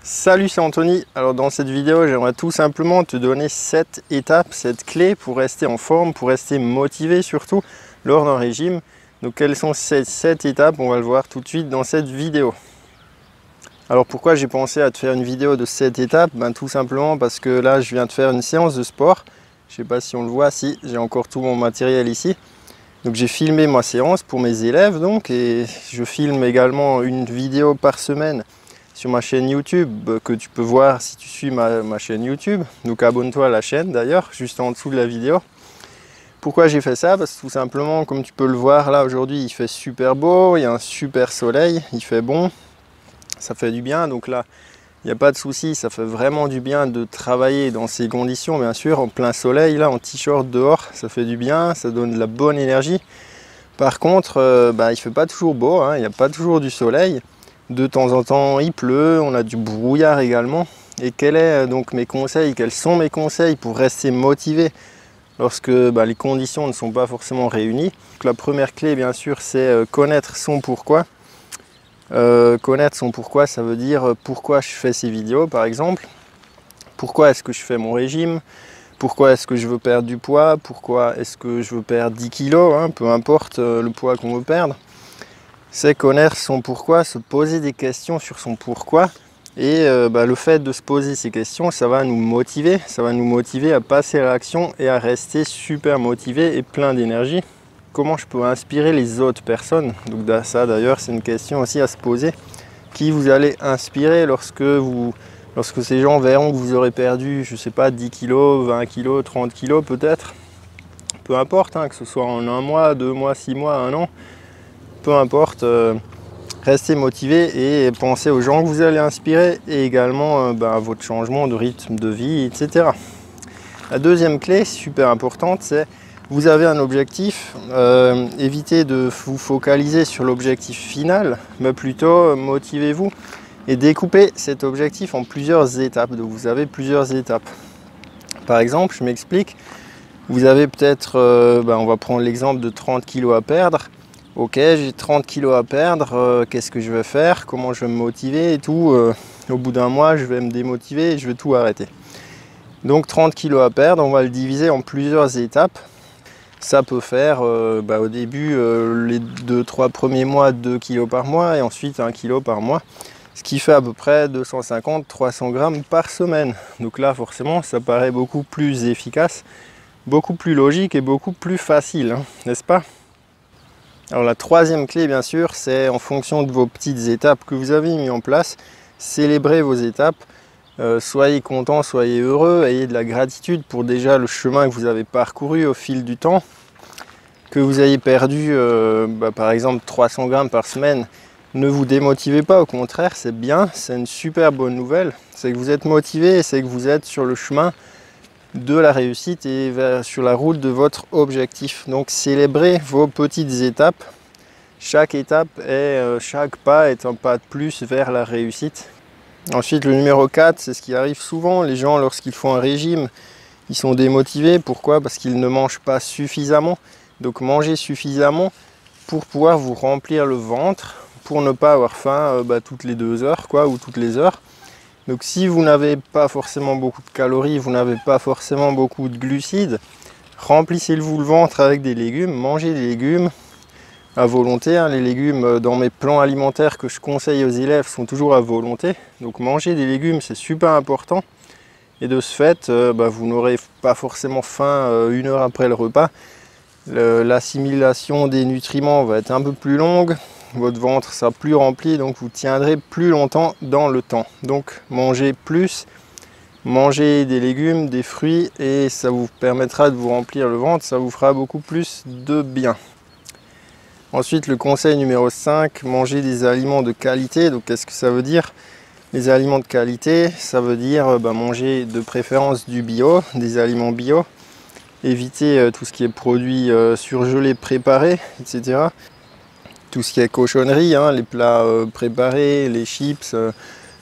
Salut, c'est Anthony. Alors dans cette vidéo, j'aimerais tout simplement te donner 7 étapes, 7 clés pour rester en forme, pour rester motivé surtout lors d'un régime. Donc quelles sont ces 7 étapes? On va le voir tout de suite dans cette vidéo. Alors pourquoi j'ai pensé à te faire une vidéo de 7 étapes? Tout simplement parce que là je viens de faire une séance de sport. Je sais pas si on le voit, si j'ai encore tout mon matériel ici. Donc j'ai filmé ma séance pour mes élèves et je filme également une vidéo par semaine sur ma chaîne YouTube que tu peux voir si tu suis ma chaîne YouTube. Donc abonne-toi à la chaîne d'ailleurs, juste en dessous de la vidéo. Pourquoi j'ai fait ça? Parce que tout simplement, comme tu peux le voir là aujourd'hui, il fait super beau, il y a un super soleil, il fait bon, ça fait du bien. Donc là, il n'y a pas de souci, ça fait vraiment du bien de travailler dans ces conditions, bien sûr, en plein soleil, là, en t-shirt dehors, ça fait du bien, ça donne de la bonne énergie. Par contre, il ne fait pas toujours beau, il n'y a pas toujours du soleil. De temps en temps, il pleut, on a du brouillard également. Et quels sont mes conseils pour rester motivé lorsque les conditions ne sont pas forcément réunies? Donc, la première clé, bien sûr, c'est connaître son pourquoi. Connaître son pourquoi, ça veut dire pourquoi je fais ces vidéos, par exemple. Pourquoi est-ce que je fais mon régime? Pourquoi est-ce que je veux perdre du poids? Pourquoi est-ce que je veux perdre 10 kilos, peu importe le poids qu'on veut perdre. C'est connaître son pourquoi, se poser des questions sur son pourquoi. Et le fait de se poser ces questions, ça va nous motiver à passer à l'action et à rester super motivé et plein d'énergie. Comment je peux inspirer les autres personnes? Donc ça d'ailleurs, c'est une question aussi à se poser. Qui vous allez inspirer lorsque ces gens verront que vous aurez perdu, je sais pas, 10 kilos, 20 kilos, 30 kilos peut-être. Peu importe, que ce soit en un mois, 2 mois, 6 mois, 1 an. Peu importe, restez motivé et pensez aux gens que vous allez inspirer et également à votre changement de rythme de vie, etc. La deuxième clé, super importante, c'est vous avez un objectif, évitez de vous focaliser sur l'objectif final, mais plutôt motivez-vous et découpez cet objectif en plusieurs étapes. Donc vous avez plusieurs étapes. Par exemple, je m'explique, vous avez peut-être, on va prendre l'exemple de 30 kg à perdre. Ok, j'ai 30 kg à perdre, qu'est-ce que je vais faire? Comment je vais me motiver et tout? Au bout d'un mois, je vais me démotiver et je vais tout arrêter. Donc 30 kg à perdre, on va le diviser en plusieurs étapes. Ça peut faire au début, les 2-3 premiers mois, 2 kg par mois et ensuite 1 kg par mois. Ce qui fait à peu près 250-300 grammes par semaine. Donc là, forcément, ça paraît beaucoup plus efficace, beaucoup plus logique et beaucoup plus facile, n'est-ce pas? Alors la troisième clé, bien sûr, c'est en fonction de vos petites étapes que vous avez mis en place, célébrez vos étapes, soyez content, soyez heureux, ayez de la gratitude pour déjà le chemin que vous avez parcouru au fil du temps. Que vous ayez perdu par exemple 300 grammes par semaine, ne vous démotivez pas, au contraire, c'est bien, c'est une super bonne nouvelle, c'est que vous êtes motivé et c'est que vous êtes sur le chemin de la réussite et sur la route de votre objectif. Donc célébrez vos petites étapes. Chaque étape chaque pas est un pas de plus vers la réussite. Ensuite, le numéro 4, c'est ce qui arrive souvent. Les gens, lorsqu'ils font un régime, ils sont démotivés. Pourquoi? Parce qu'ils ne mangent pas suffisamment. Donc mangez suffisamment pour pouvoir vous remplir le ventre, pour ne pas avoir faim toutes les 2 heures ou toutes les heures. Donc si vous n'avez pas forcément beaucoup de calories, vous n'avez pas forcément beaucoup de glucides, remplissez-vous le ventre avec des légumes, mangez des légumes à volonté. Les légumes dans mes plans alimentaires que je conseille aux élèves sont toujours à volonté. Donc manger des légumes, c'est super important. Et de ce fait, vous n'aurez pas forcément faim 1 heure après le repas. L'assimilation des nutriments va être un peu plus longue. Votre ventre sera plus rempli, donc vous tiendrez plus longtemps dans le temps. Donc mangez plus, mangez des légumes, des fruits et ça vous permettra de vous remplir le ventre, ça vous fera beaucoup plus de bien. Ensuite, le conseil numéro 5, mangez des aliments de qualité. Donc qu'est-ce que ça veut dire? Les aliments de qualité, ça veut dire manger de préférence du bio, des aliments bio. Évitez tout ce qui est produits surgelés, préparés, etc. Tout ce qui est cochonnerie, les plats préparés, les chips,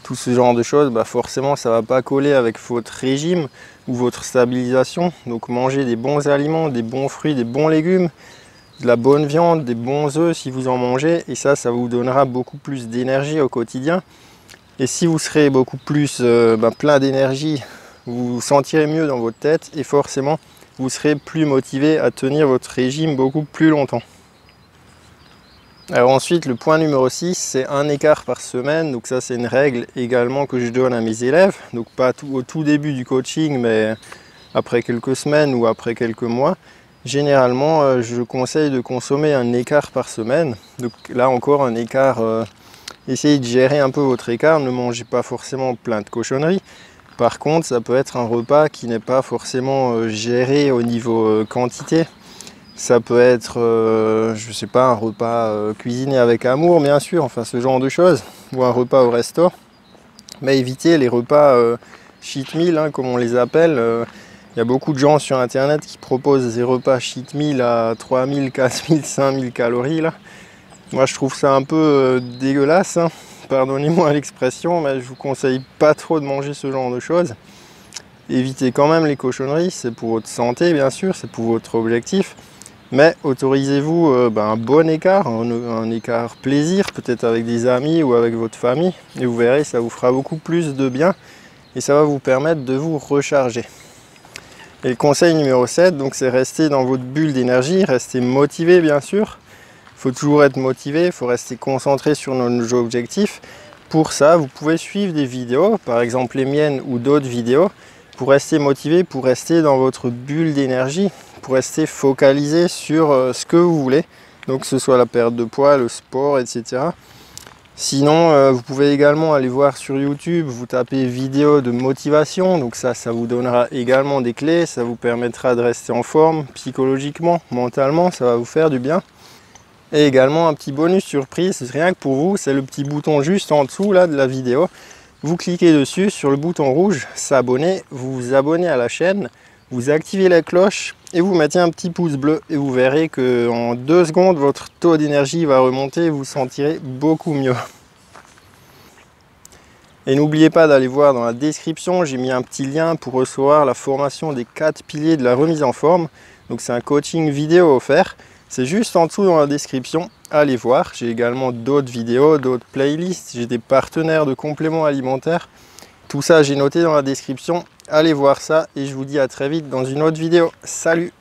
tout ce genre de choses, forcément ça ne va pas coller avec votre régime ou votre stabilisation. Donc mangez des bons aliments, des bons fruits, des bons légumes, de la bonne viande, des bons œufs si vous en mangez. Et ça vous donnera beaucoup plus d'énergie au quotidien. Et si vous serez beaucoup plus plein d'énergie, vous vous sentirez mieux dans votre tête et forcément vous serez plus motivé à tenir votre régime beaucoup plus longtemps. Alors ensuite, le point numéro 6, c'est un écart par semaine. Donc ça, c'est une règle également que je donne à mes élèves. Donc pas au tout début du coaching, mais après quelques semaines ou après quelques mois. Généralement, je conseille de consommer un écart par semaine. Donc là encore, un écart, essayez de gérer un peu votre écart. Ne mangez pas forcément plein de cochonneries. Par contre, ça peut être un repas qui n'est pas forcément géré au niveau quantité. Ça peut être, je sais pas, un repas cuisiné avec amour, bien sûr, enfin ce genre de choses, ou un repas au resto. Mais évitez les repas cheat meal, hein, comme on les appelle. Il y a beaucoup de gens sur internet qui proposent des repas cheat meal à 3000, 4000, 5000 calories. Là. Moi je trouve ça un peu dégueulasse, hein. Pardonnez-moi l'expression, mais je vous conseille pas trop de manger ce genre de choses. Évitez quand même les cochonneries, c'est pour votre santé bien sûr, c'est pour votre objectif. Mais autorisez-vous un bon écart, un écart plaisir, peut-être avec des amis ou avec votre famille. Et vous verrez, ça vous fera beaucoup plus de bien et ça va vous permettre de vous recharger. Et le conseil numéro 7, donc c'est rester dans votre bulle d'énergie, rester motivé bien sûr. Il faut toujours être motivé, il faut rester concentré sur nos objectifs. Pour ça, vous pouvez suivre des vidéos, par exemple les miennes ou d'autres vidéos, pour rester motivé, pour rester dans votre bulle d'énergie, pour rester focalisé sur ce que vous voulez, donc que ce soit la perte de poids, le sport, etc. Sinon, vous pouvez également aller voir sur YouTube, vous tapez vidéo de motivation, donc ça vous donnera également des clés, ça vous permettra de rester en forme psychologiquement, mentalement, ça va vous faire du bien. Et également un petit bonus surprise, rien que pour vous, c'est le petit bouton juste en dessous là de la vidéo. Vous cliquez dessus sur le bouton rouge, s'abonner, vous vous abonnez à la chaîne, vous activez la cloche et vous mettez un petit pouce bleu et vous verrez qu'en 2 secondes, votre taux d'énergie va remonter et vous sentirez beaucoup mieux. Et n'oubliez pas d'aller voir dans la description, j'ai mis un petit lien pour recevoir la formation des 4 piliers de la remise en forme. Donc c'est un coaching vidéo offert. C'est juste en dessous dans la description, allez voir. J'ai également d'autres vidéos, d'autres playlists, j'ai des partenaires de compléments alimentaires. Tout ça j'ai noté dans la description, allez voir ça et je vous dis à très vite dans une autre vidéo. Salut!